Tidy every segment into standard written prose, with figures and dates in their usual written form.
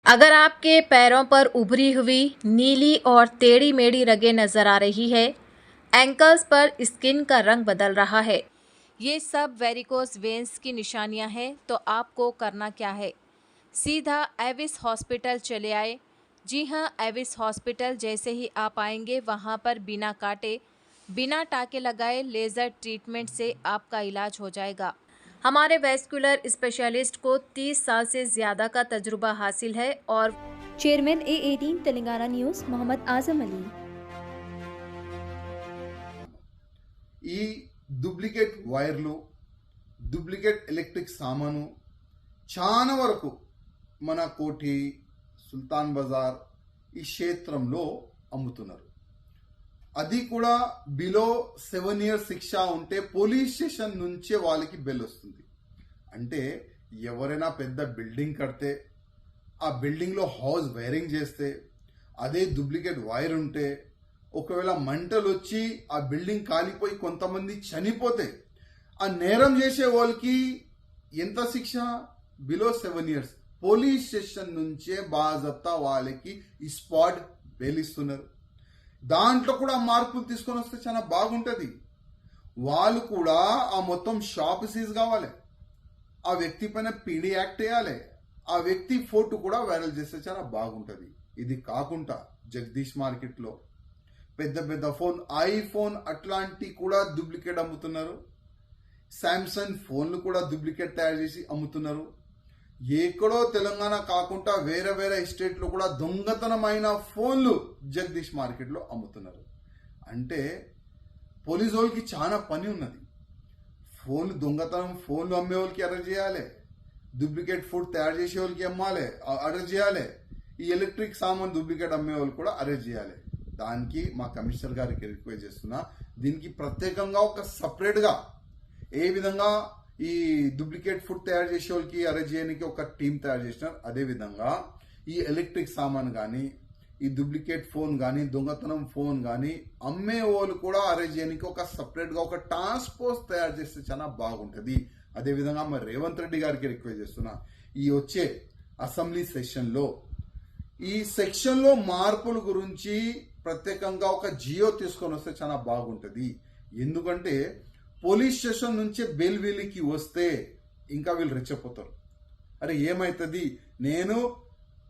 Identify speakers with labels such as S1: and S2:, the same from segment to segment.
S1: अगर आपके पैरों पर उभरी हुई नीली और टेढ़ी मेढ़ी रगें नज़र आ रही है, एंकल्स पर स्किन का रंग बदल रहा है, ये सब वेरिकोस वेन्स की निशानियां हैं, तो आपको करना क्या है? सीधा एविस हॉस्पिटल चले आए। जी हाँ, एविस हॉस्पिटल जैसे ही आप आएंगे वहाँ पर बिना काटे, बिना टाके लगाए लेज़र ट्रीटमेंट से आपका इलाज हो जाएगा। हमारे वेस्कुलर स्पेशलिस्ट को 30 साल से ज़्यादा का तजुर्बा हासिल है और
S2: chairman A18 Telangana news Mohammed Azam Ali.
S3: ఈ డూప్లికేట్ వైర్లు డూప్లికేట్ ఎలక్ట్రిక్ సామాను చాలా వరకు మన కోఠి సుల్తాన్ బజార్ ఈ క్షేత్రంలో అమ్ముతున్నారు. అది కూడా బిలో 7 years శిక్ష ఉంటే పోలీస్ స్టేషన్ నుంచే వాళ్ళకి బెల్ వస్తుంది. అంటే ఎవరైనా పెద్ద బిల్డింగ్ కడితే ఆ బిల్డింగ్లో హౌస్ వైరింగ్ చేస్తే అదే డూప్లికేట్ వైర్ ఉంటే ఒకవేళ మంటలు వచ్చి ఆ బిల్డింగ్ కాలిపోయి కొంతమంది చనిపోతే ఆ నేరం చేసే వాళ్ళకి ఎంత శిక్ష? Below 7 years. పోలీస్ స్టేషన్ నుంచే బాజప్తా వాళ్ళకి ఈ స్పాట్ బెయిల్ ఇస్తున్నారు. దాంట్లో కూడా మార్పులు తీసుకొని వస్తే చాలా బాగుంటుంది. వాళ్ళు కూడా ఆ మొత్తం షాప్ సీజ్ కావాలి, ఆ వ్యక్తి పైన పీడీ యాక్ట్ వేయాలి, ఆ వ్యక్తి ఫోటో కూడా వైరల్ చేస్తే చాలా బాగుంటుంది. ఇది కాకుండా జగదీష్ మార్కెట్లో పెద్ద పెద్ద ఫోన్ ఐఫోన్ అట్లాంటి కూడా డూప్లికేట్ అమ్ముతున్నారు. శాంసంగ్ ఫోన్లు కూడా డూప్లికేట్ తయారు చేసి అమ్ముతున్నారు. ఎక్కడో తెలంగాణ కాకుండా వేరే వేరే స్టేట్లో కూడా దొంగతనమైన ఫోన్లు జగదీష్ మార్కెట్లో అమ్ముతున్నారు. అంటే పోలీసు వాళ్ళకి చాలా పని ఉన్నది. ఫోన్లు దొంగతనం ఫోన్లు అమ్మే వాళ్ళకి అరెస్ట్ చేయాలి, డూప్లికేట్ ఫుడ్ తయారు చేసే వాళ్ళకి అరెస్ట్ చేయాలి, ఈ ఎలక్ట్రిక్ సామాన్ డూప్లికేట్ అమ్మే వాళ్ళు కూడా అరెస్ట్ చేయాలి. దానికి మా కమిషనర్ గారికి రిక్వెస్ట్ చేస్తున్నా, దీనికి ప్రత్యేకంగా ఒక సపరేట్గా ఏ విధంగా ఈ డూప్లికేట్ ఫుడ్ తయారు చేసే వాళ్ళకి అరెస్ట్ చేయడానికి ఒక టీం తయారు చేసినారు, అదేవిధంగా ఈ ఎలక్ట్రిక్ సామాన్ కానీ ఈ డూప్లికేట్ ఫోన్ కానీ దొంగతనం ఫోన్ కానీ అమ్మే వాళ్ళు కూడా అరెస్ట్ చేయడానికి ఒక సపరేట్గా ఒక టాస్క్ ఫోర్స్ తయారు చేస్తే చాలా బాగుంటుంది. అదేవిధంగా మరి రేవంత్ రెడ్డి గారికి రిక్వెస్ట్ చేస్తున్నా, ఈ వచ్చే అసెంబ్లీ సెషన్లో ఈ సెక్షన్లో మార్పుల గురించి ప్రత్యేకంగా ఒక జియో తీసుకొని వస్తే చాలా బాగుంటుంది. ఎందుకంటే పోలీస్ స్టేషన్ నుంచే బెయిల్ వీళ్ళకి వస్తే ఇంకా వీళ్ళు రెచ్చపోతారు. అరే ఏమవుతుంది, నేను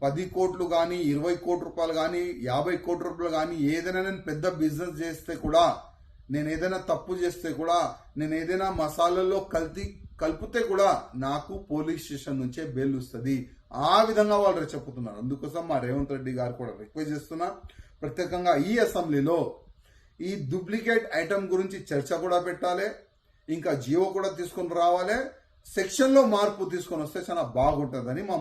S3: 10 కోట్లు కానీ 20 కోట్ల రూపాయలు కానీ 50 కోట్ల రూపాయలు కానీ ఏదైనా నేను పెద్ద బిజినెస్ చేస్తే కూడా, నేను ఏదైనా తప్పు చేస్తే కూడా, నేను ఏదైనా మసాలాల్లో కలిపితే కూడా నాకు పోలీస్ స్టేషన్ నుంచే బెయిల్ వస్తుంది. ఆ విధంగా వాళ్ళు రెచ్చపోతున్నారు. అందుకోసం మా రేవంత్ రెడ్డి గారు కూడా రిక్వెస్ట్ చేస్తున్నా, ప్రత్యేకంగా ఈ అసెంబ్లీలో ఈ డూప్లికేట్ ఐటమ్ గురించి చర్చ కూడా పెట్టాలి, ఇంకా జియో కూడా తీసుకొని రావాలి, సెక్షన్లో మార్పు తీసుకొని వస్తే చాలా బాగుంటుందని మా